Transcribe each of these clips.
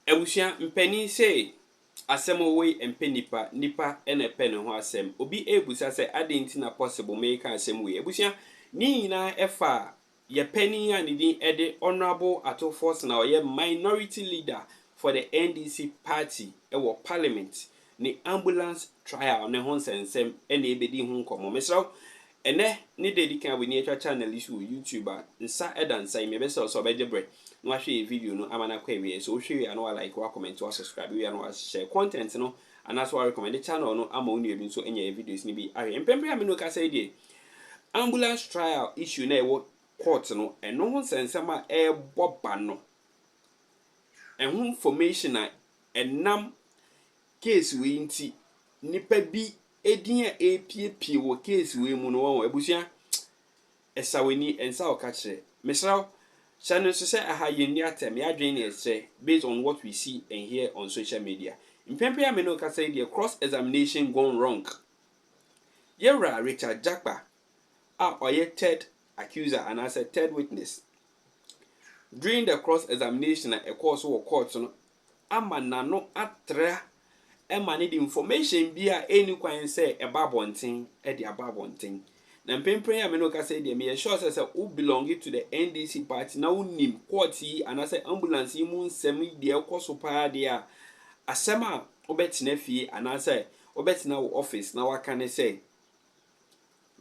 Ebusua mpani say asem we empe nipa ene pe ne ho asem obi ebusa say adenti na possible make asem we ebusua ni nyina efa ye pani a ne din ede honorable Ato Forson na ye minority leader for the NDC party ewo parliament ni ambulance trial ne ho nsensem ene ebedi ho nkomo mesraw ene ni dedikan we ni etwa channel isu YouTube a nsa edansa me be so beje bre no ahwe video no amana kwa ewe so hwe ano like wa comment wa subscribe we ano share content no anaso recommend the channel no ama unu ebi so enya videos ni bi ahwe empempe ameno ka say die ambulance trial issue na ewo court no eno ho nsensem a eboba no enhu information na enam case we nti nipa bi edin a epiepie wo case we mu no won ebusua esaweni ensa okachre mesraw channel say aha yeni atem ya dwen ne say based on what we see and hear on social media impempe ya meno ka say the cross examination gone wrong yera Richard Jakpa oye third accuser and as a third witness during the cross examination a course wo court no amana no atra need information bia eni kwan say e babonten e dia babonten na mpempren ya meno ka say dey me sure say who belong to the NDC party na unim court yi anase ambulance yi mu nsem de ekoso pa de a asema obetina fie anase obetina wo office na waka ne say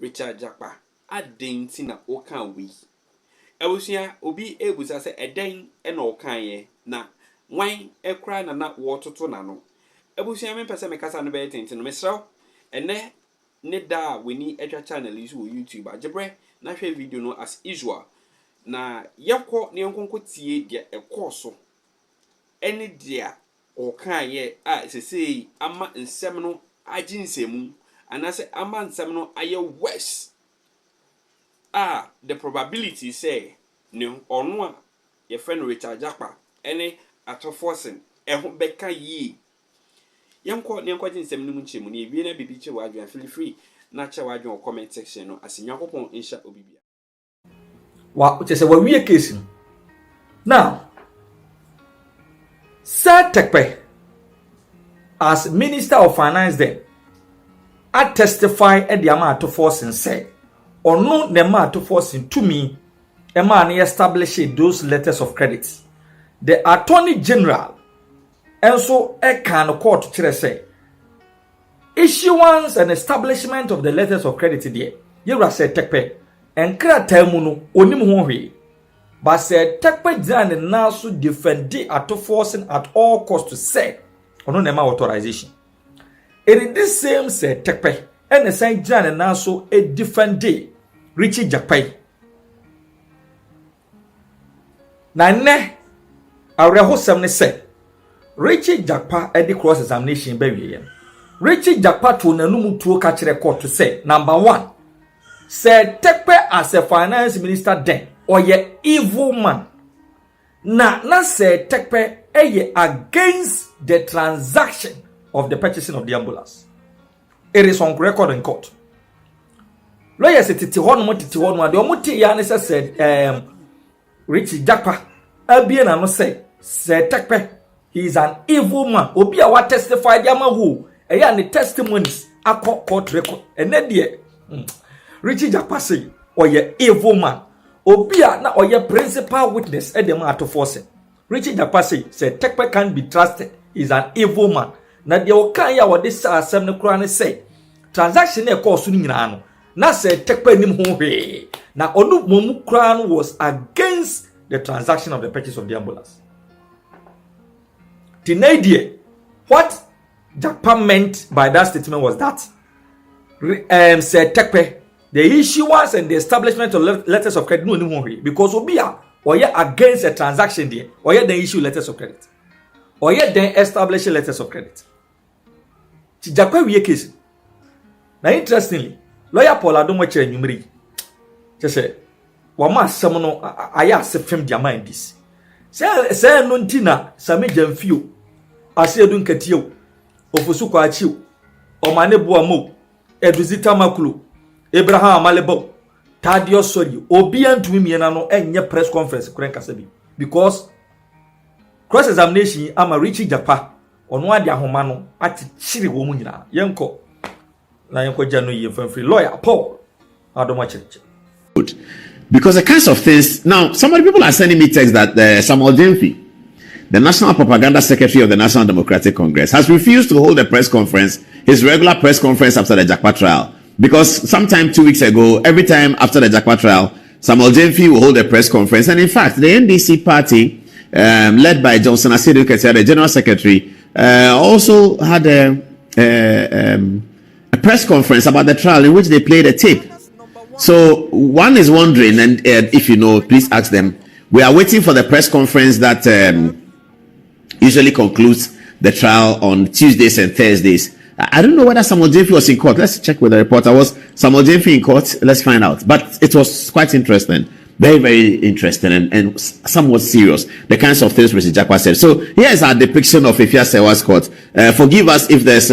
Richard Jakpa adenti na oka wi ewusia obi ebusa say eden e na okan ye na wan ekra na wototo na no ebusia me pese me kasa no be tintin no mesraw ene ne da we ni etwa channel isu YouTube ajebre na hwe video no as usual na yekọ ne nkonko tie dia ekoso ene dia okan ye a sesei ama nsem no aginsemu anase ama nsem no aye worse the probability say ne onu a ye friend Richard Jakpa ene Ato Forson eho beka yi yemko ne nkwaje nsem no nchemu ne ebi na bibi che wadwan feel free na che wadwan comment section no asinyakopon insha obibia wa uche se wa wie case now Sir Tekpe as Minister of Finance then I testify at the Ato Forson say or no the Ato Forson to me a man establish those letters of credit. The Attorney General and so a can court to say issuance and establishment of the letters of credit there. You said Tekpe and Kratamuno onim honwe. But said Tekpe Jan and Nasu defend the Ato Forson at all costs to say or no nema authorization. It is this same said Tekpe and the Saint Jan and Nasu a defend the Richard Jakpa. Na ne awreho semne say Richard Jakpa at the cross examination baby. Richard Jakpa to nanum to catch record to say number 1 said Tekpe as a finance minister then or ye evil man. Na said Tekpe against the transaction of the purchasing of the ambulance. It is on record in court. Lawyer said titi hon the omuti ya said Richard Jakpa abien no say said Tekpe he is an evil man. Obi a what testify the amahu and the testimonies are court record and then dear Richard Jakpa say or ye evil man. Obia na or ye principal witness at the Ato Forson. Richard Jakpa say said Tekpe can't be trusted. He's an evil man. Na de okanya what this assembly kura say transaction e call so nyina no. Na said Tekpe nim ho hwe. Na onu momu kura was against the transaction of the purchase of the ambulance. Tinadie, what Jakpa meant by that statement was that said Tekpe, the issuance and the establishment of letters of credit no because obia or ye against a transaction there or ye then issue letters of credit or ye then establish letters of credit. Jakpa we case. Now interestingly, lawyer Paul Adomo chere numeri. Just say wama asem no aya asefem dia mind this. Say no ntina same jamfio asedu nkatio ofosu kwa achiu omane boamo eduzita makulu Abraham Amalebo Tadio Sodi Obi antumi miena no enye press conference kure nkasa bi because cross examination ama Richard Jakpa ono ade ahoma no atichiri wo mu nyina yenko na yenko jano yi free lawyer Paul Adoma Church. Because the kinds of things now, some of the people are sending me texts that Samuel Jenfi, the National Propaganda Secretary of the National Democratic Congress, has refused to hold a press conference, his regular press conference after the Jakpa trial. Because sometime 2 weeks ago, every time after the Jakpa trial, Samuel Jenfi will hold a press conference. And in fact, the NDC party, led by Johnson Asidu Ketia, the General Secretary, also had a press conference about the trial in which they played a tape. So one is wondering, and if you know, please ask them. We are waiting for the press conference that usually concludes the trial on Tuesdays and Thursdays. I don't know whether Samuel Jenfi was in court. Let's check with the reporter. Was Samuel Jenfi in court? Let's find out. But it was quite interesting. Very, very interesting and somewhat serious. The kinds of things Richard Jakpa said. So here is our depiction of Efia Sewa's court. Forgive us if there's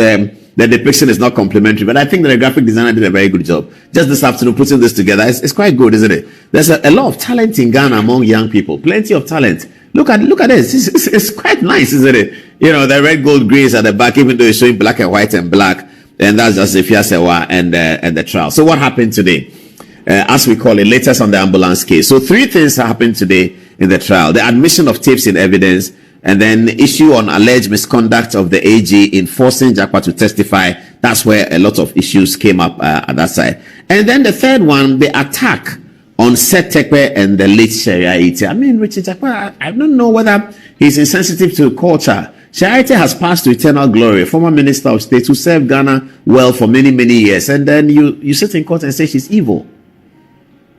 the depiction is not complimentary, but I think the graphic designer did a very good job. Just this afternoon, putting this together, it's quite good, isn't it? There's a lot of talent in Ghana among young people. Plenty of talent. Look at this. It's quite nice, isn't it? You know, the red, gold, grays at the back, even though it's showing black and white and black. And that's just Efia Sewa and the trial. So what happened today? As we call it, latest on the ambulance case. So 3 things happened today in the trial. The admission of tapes in evidence, and then issue on alleged misconduct of the AG in forcing Jakpa to testify. That's where a lot of issues came up at that side. And then the third one, the attack on Seth Tekwe and the late Sharia Ite. I mean, Richard Jakpa, I don't know whether he's insensitive to culture. Sharia Ite has passed to eternal glory, former Minister of State who served Ghana well for many, many years. And then you sit in court and say she's evil.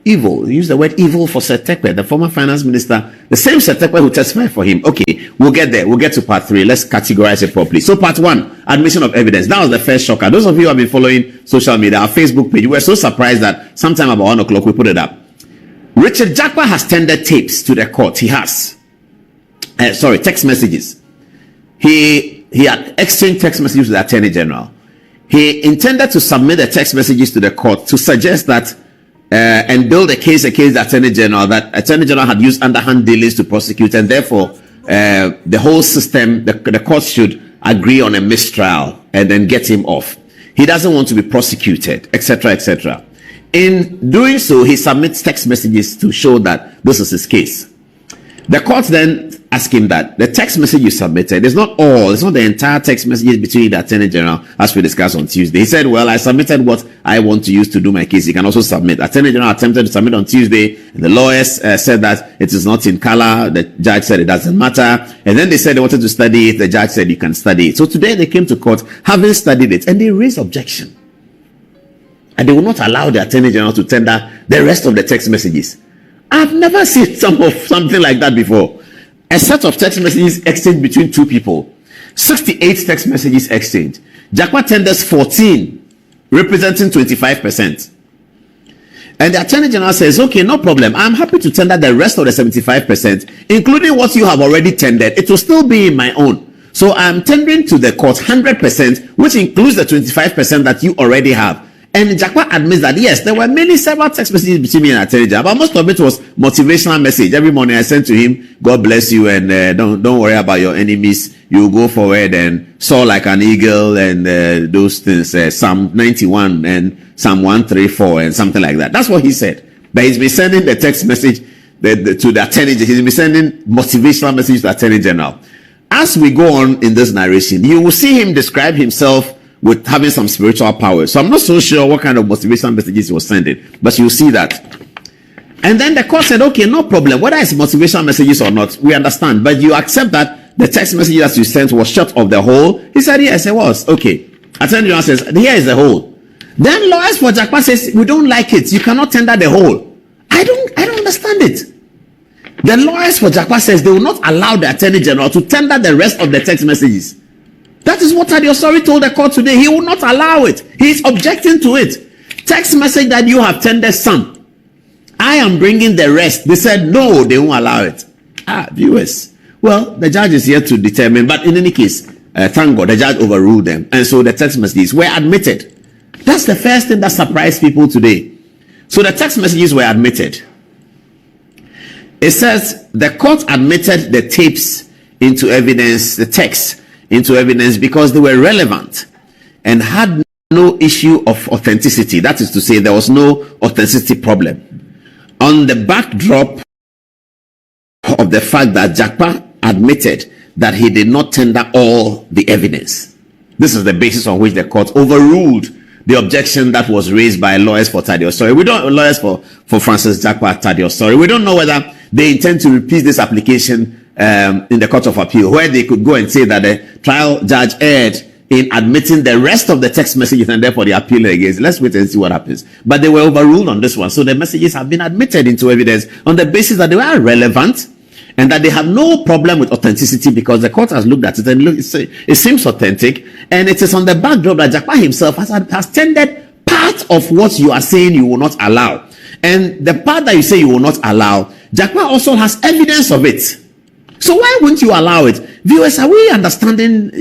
Evil. Use the word evil for Seth Tekwe, the former finance minister, the same Seth Tekwe who testified for him. Okay, we'll get there. We'll get to part 3. Let's categorize it properly. So part 1, admission of evidence. That was the first shocker. Those of you who have been following social media, our Facebook page, we were so surprised that sometime about 1 o'clock we put it up. Richard Jakpa has tendered tapes to the court. He has. Text messages. He had exchanged text messages with the Attorney General. He intended to submit the text messages to the court to suggest that and build a case against the Attorney General, that Attorney General had used underhand dealings to prosecute, and therefore the whole system, the court should agree on a mistrial and then get him off. He doesn't want to be prosecuted, etc., etc. In doing so, he submits text messages to show that this is his case. The court then asked him that the text message you submitted is not the entire text messages between the Attorney General, as we discussed on Tuesday. He said, well, I submitted what I want to use to do my case. You can also submit. Attorney General attempted to submit on Tuesday, and the lawyers said that it is not in color. The judge said it doesn't matter. And then they said they wanted to study it. The judge said you can study it. So today they came to court having studied it, and they raised objection. And they will not allow the Attorney General to tender the rest of the text messages. I've never seen something like that before. A set of text messages exchanged between 2 people. 68 text messages exchanged. Jakpa tenders 14, representing 25%. And the Attorney General says, okay, no problem. I'm happy to tender the rest of the 75%, including what you have already tendered. It will still be in my own. So I'm tendering to the court 100%, which includes the 25% that you already have. And Jakpa admits that, yes, there were several text messages between me and Attorney General, but most of it was motivational message. Every morning I sent to him, God bless you, and don't worry about your enemies. You go forward and soar like an eagle, and those things, Psalm 91 and Psalm 134 and something like that. That's what he said. But he's been sending the text message to the Attorney General. He's been sending motivational message to the Attorney General. As we go on in this narration, you will see him describe himself with having some spiritual power. So I'm not so sure what kind of motivational messages he was sending, but you'll see that. And then the court said, okay, no problem. Whether it's motivational messages or not, we understand. But you accept that the text message that you sent was short of the whole? He said, yes, it was. Okay. Attorney General says, here is the whole. Then lawyers for Jakpa says, we don't like it. You cannot tender the whole. I don't understand it. The lawyers for Jakpa says they will not allow the Attorney General to tender the rest of the text messages. That is what Adiosori told the court today. He will not allow it. He is objecting to it. Text message that you have tendered some. I am bringing the rest. They said, no, they won't allow it. Viewers. Well, the judge is here to determine. But in any case, thank God, the judge overruled them. And so the text messages were admitted. That's the first thing that surprised people today. So the text messages were admitted. It says the court admitted the tapes into evidence, the text into evidence, because they were relevant and had no issue of authenticity. That is to say, there was no authenticity problem. On the backdrop of the fact that Jakpa admitted that he did not tender all the evidence. This is the basis on which the court overruled the objection that was raised by lawyers for Thaddeus. Sorry, we don't lawyers for Francis Jakpa Thaddeus. Sorry, we don't know whether they intend to repeat this application in the Court of Appeal, where they could go and say that the trial judge erred in admitting the rest of the text messages and therefore the appeal against. Let's wait and see what happens. But they were overruled on this one. So the messages have been admitted into evidence on the basis that they were relevant and that they have no problem with authenticity, because the court has looked at it and it seems authentic, and it is on the backdrop that Jakpa himself has tendered part of what you are saying you will not allow. And the part that you say you will not allow, Jakpa also has evidence of it. So why wouldn't you allow it? Viewers, are we understanding,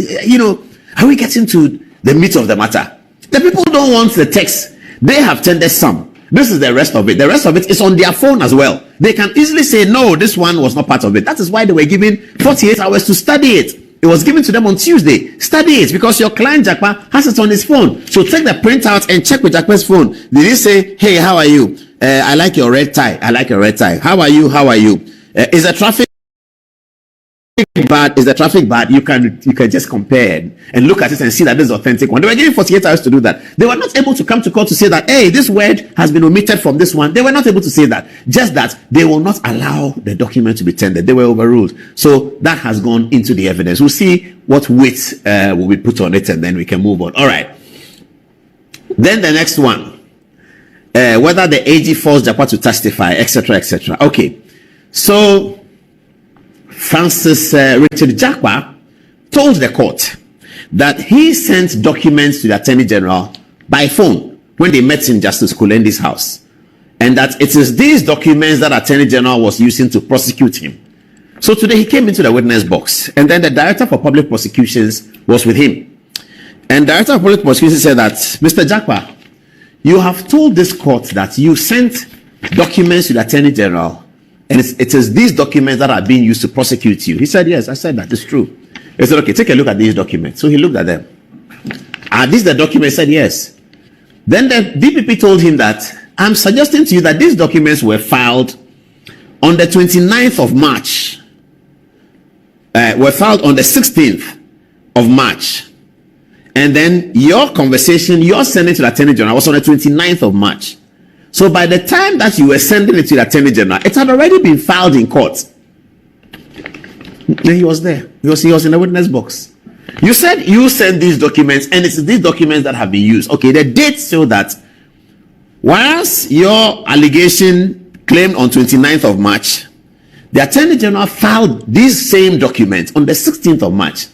are we getting to the meat of the matter? The people don't want the text. They have tendered some. This is the rest of it. The rest of it is on their phone as well. They can easily say, no, this one was not part of it. That is why they were given 48 hours to study it. It was given to them on Tuesday. Study it, because your client Jakpa has it on his phone. So take the printout and check with Jakpa's phone. Did he say, hey, how are you? I like your red tie. I like your red tie. How are you? How are you? Is the traffic bad? Is the traffic bad? You can just compare and look at it and see that this is authentic one. They were given 48 hours to do that. They were not able to come to court to say that, hey, this word has been omitted from this one. They were not able to say that. Just that they will not allow the document to be tendered. They were overruled. So that has gone into the evidence. We'll see what weight will be put on it, and then we can move on. All right. Then the next one, whether the AG forced Jakpa to testify, etc., etc. Okay. So Francis Richard Jakpa told the court that he sent documents to the Attorney General by phone when they met in Justice Kulendi's house, and that it is these documents that Attorney General was using to prosecute him. So today he came into the witness box, and then the Director for Public Prosecutions was with him. And Director of Public Prosecutions said that, Mr. Jakpa, you have told this court that you sent documents to the Attorney General, and it is these documents that are being used to prosecute you. He said, yes, I said that. It's true. He said, okay, take a look at these documents. So he looked at them. Are these the documents? He said, yes. Then the DPP told him that, I'm suggesting to you that these documents were filed on the 29th of March. Were filed on the 16th of March. And then your conversation, your sending to the Attorney General was on the 29th of March. So by the time that you were sending it to the Attorney General, it had already been filed in court. Then he was there. He was in the witness box. You said you sent these documents, and it's these documents that have been used. Okay, the dates show that whereas your allegation claimed on 29th of March, the Attorney General filed these same documents on the 16th of March.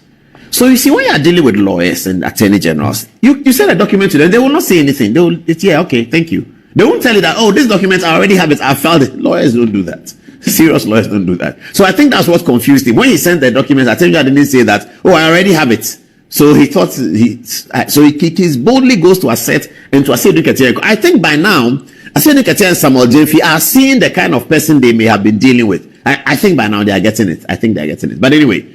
So you see, when you are dealing with lawyers and Attorney Generals, you send a document to them, they will not say anything. They will, yeah, okay, thank you. They won't tell you that, oh, this document, I already have it, I filed it. Lawyers don't do that. Serious lawyers don't do that. So I think that's what confused him. When he sent the documents, Attorney General didn't say that, oh, I already have it. So he thought, he boldly goes to assert and to assert Ketia. I think by now, Assert Ketia and Samuel Jemfi are seeing the kind of person they may have been dealing with. I think by now they are getting it. I think they are getting it. But anyway,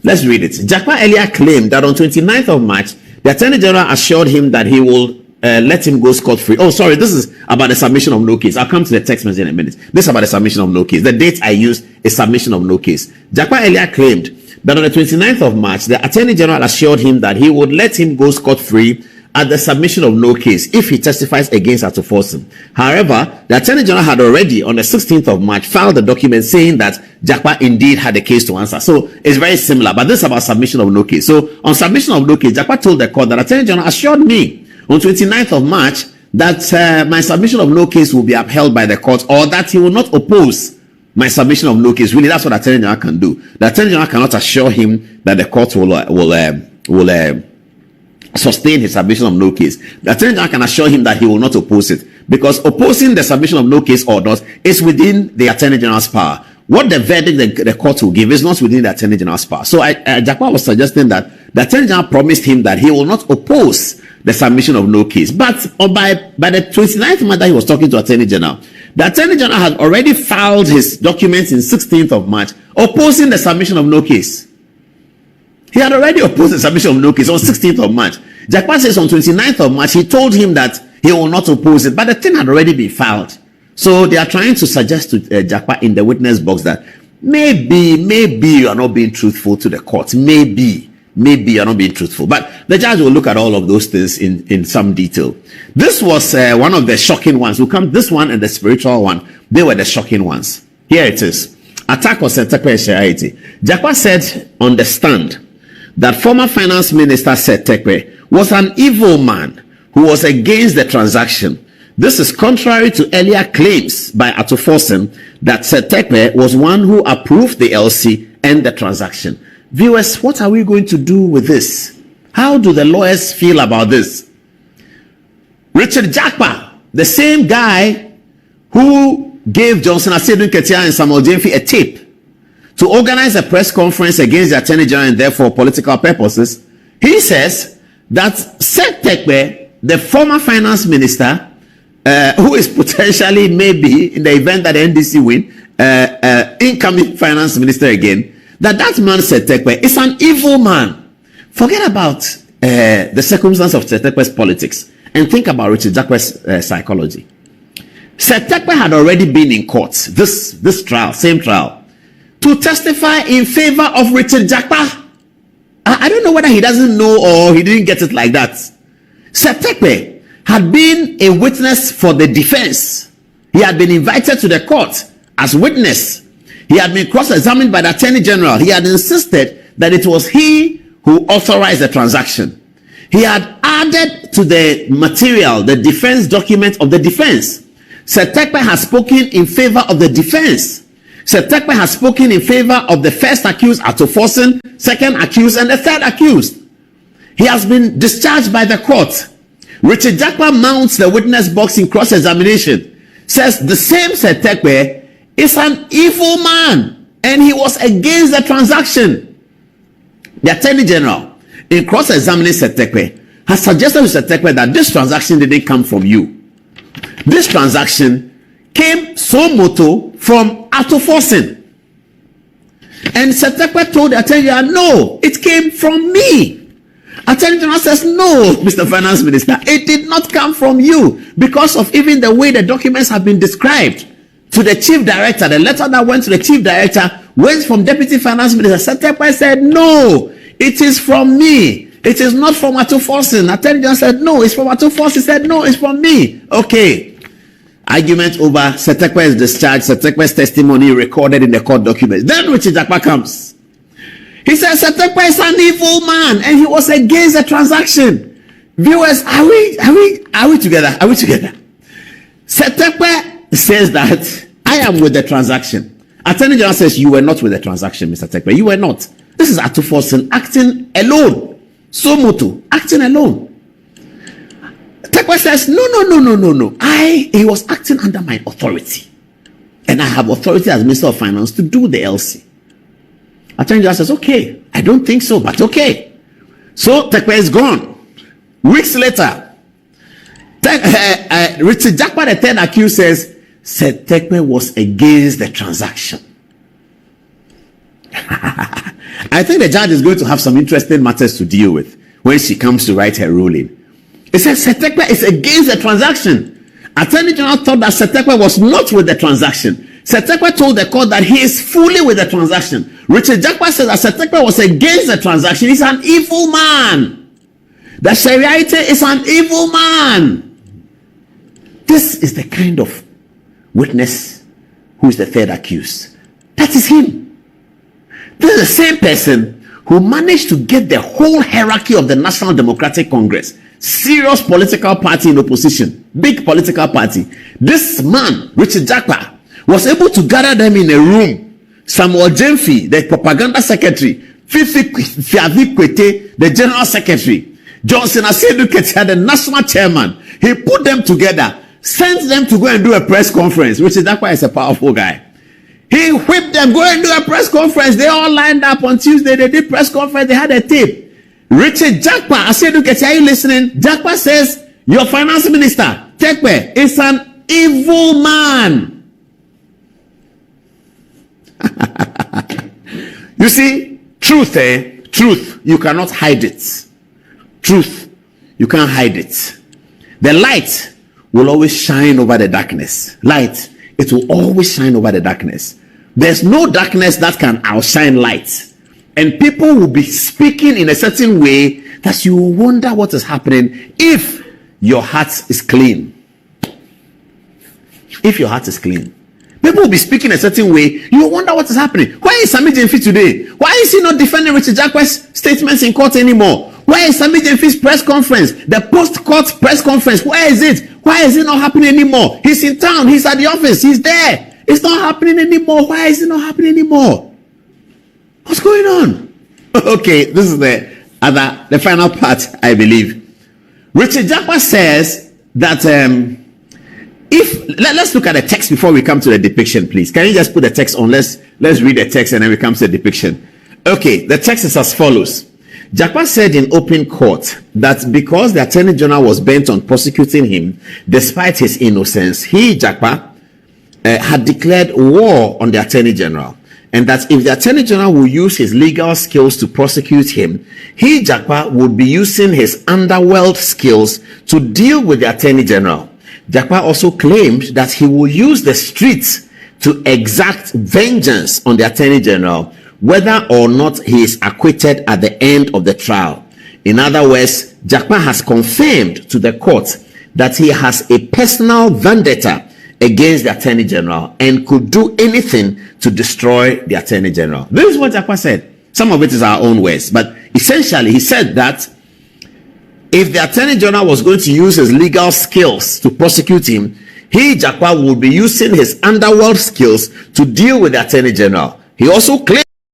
let's read it. Jakpa earlier claimed that on 29th of March, the Attorney General assured him that he will let him go scot-free. Oh, sorry, this is about the submission of no case. I'll come to the text message in a minute. This is about the submission of no case. The date I used is submission of no case. Jakpa earlier claimed that on the 29th of March, the Attorney General assured him that he would let him go scot-free at the submission of no case if he testifies against Ato Forson. However, the Attorney General had already, on the 16th of March, filed a document saying that Jakpa indeed had a case to answer. So it's very similar, but this is about submission of no case. So on submission of no case, Jakpa told the court that Attorney General assured me on 29th of March that my submission of no case will be upheld by the court, or that he will not oppose my submission of no case. Really, that's what the Attorney General can do. The Attorney General cannot assure him that the court will sustain his submission of no case. The Attorney General can assure him that he will not oppose it, because opposing the submission of no case or not is within the Attorney General's power. What the verdict the court will give is not within the Attorney General's power. So Jakpa was suggesting that the Attorney General promised him that he will not oppose the submission of no case. But by the 29th month that he was talking to Attorney General, the Attorney General had already filed his documents in 16th of March opposing the submission of no case. He had already opposed the submission of no case on 16th of March. Jakpa says on 29th of March, he told him that he will not oppose it, but the thing had already been filed. So they are trying to suggest to Jakpa in the witness box that maybe you are not being truthful to the court. Maybe you are not being truthful. But the judge will look at all of those things in some detail. This was one of the shocking ones. This one and the spiritual one, they were the shocking ones. Here it is. Attack on Setekwe Shariati. Jakpa said on the stand that former finance minister Setekwe was an evil man who was against the transaction. This is contrary to earlier claims by Ato Forson that Setekwe was one who approved the LC and the transaction. Viewers, what are we going to do with this? How do the lawyers feel about this? Richard Jakpa, the same guy who gave Johnson Asedu Ketia and Samuel Jemfi a tape to organize a press conference against the Attorney General and therefore political purposes, he says that Setekwe, the former finance minister, who is potentially, maybe in the event that the NDC win, incoming finance minister again, that man Setekwe is an evil man. Forget about the circumstance of Setekwe's politics and think about Richard Jakpa's psychology. Setekwe had already been in court, this trial, same trial, to testify in favor of Richard Jakpa. I don't know whether he doesn't know or he didn't get it like that. Setekwe had been a witness for the defense. He had been invited to the court as witness. He had been cross-examined by the Attorney General. He had insisted that it was he who authorized the transaction. He had added to the material, the defense document of the defense. Setekwe has spoken in favor of the defense. Setekwe has spoken in favor of the first accused, Ato Forson, second accused, and the third accused. He has been discharged by the court. Richard Jakpa mounts the witness box in cross-examination, says the same Setekwe is an evil man and he was against the transaction. The Attorney General, in cross-examining Setekwe, has suggested to Setekwe that this transaction didn't come from you. This transaction came so moto from Ato Forson. And Setekwe told the Attorney General, no, it came from me. Attorney General says, no, Mr. Finance Minister, it did not come from you because of even the way the documents have been described to the Chief Director. The letter that went to the Chief Director went from Deputy Finance Minister. Setekwe said, no, it is from me. It is not from Ato Forson. Attorney General said, no, it's from Ato Forson. He said, no, it's from me. Okay. Argument over. Setekwe is discharged. Setekwe's testimony recorded in the court documents. Then Richard Jakpa comes. He says Setekwe is an evil man and he was against the transaction. Viewers, are we together? Are we together? Setekwe says that I am with the transaction. Attorney General says you were not with the transaction, Mr. Setekwe. You were not. This is Ato Forson acting alone. Somoto acting alone. Setekwe says no. He was acting under my authority. And I have authority as Minister of Finance to do the LC. Attorney General says, okay, I don't think so, but okay. So Setekwe is gone. Weeks later, Richard Jakpa, the third accused, says Setekwe was against the transaction. I think the judge is going to have some interesting matters to deal with when she comes to write her ruling. It says Setekwe is against the transaction. Attorney General thought that Setekwe was not with the transaction. Setekwe told the court that he is fully with the transaction. Richard Jakpa says that Setekwe was against the transaction. He's an evil man. The Shariaite is an evil man. This is the kind of witness who is the third accused. That is him. This is the same person who managed to get the whole hierarchy of the National Democratic Congress, serious political party in opposition, big political party. This man, Richard Jakpa, was able to gather them in a room. Samuel Jemfi, the propaganda secretary, Fifi Kwete, the general secretary, Johnson Asedu Ketia, the national chairman. He put them together, sent them to go and do a press conference, which is that why he's a powerful guy. He whipped them, go and do a press conference. They all lined up on Tuesday. They did press conference. They had a tape. Richard Jakpa, Asedu Ketia, are you listening? Jakpa says, your finance minister, Setekwe, is an evil man. You see, truth truth, you cannot hide it. Truth, you can't hide it. The light will always shine over the darkness. Light, it will always shine over the darkness. There's no darkness that can outshine light. And people will be speaking in a certain way that you will wonder what is happening if your heart is clean. If your heart is clean. People will be speaking a certain way. You will wonder what is happening. Why is Sami Gyamfi today? Why is he not defending Richard Jakpa's statements in court anymore? Why is Sami Gyamfi's press conference, the post-court press conference, where is it? Why is it not happening anymore? He's in town. He's at the office. He's there. It's not happening anymore. Why is it not happening anymore? What's going on? Okay, this is the final part, I believe. Richard Jakpa says that let's look at the text before we come to the depiction, please. Can you just put the text on? Let's read the text and then we come to the depiction. Okay, the text is as follows. Jakpa said in open court that because the Attorney General was bent on prosecuting him despite his innocence, he, Jakpa, had declared war on the Attorney General, and that if the Attorney General will use his legal skills to prosecute him, he, Jakpa, would be using his underworld skills to deal with the Attorney General. Jakpa also claimed that he will use the streets to exact vengeance on the Attorney General, whether or not he is acquitted at the end of the trial. In other words, Jakpa has confirmed to the court that he has a personal vendetta against the Attorney General and could do anything to destroy the Attorney General. This is what Jakpa said. Some of it is our own words, but essentially he said that if the Attorney General was going to use his legal skills to prosecute him, he, Jakpa, would be using his underworld skills to deal with the Attorney General. He also claimed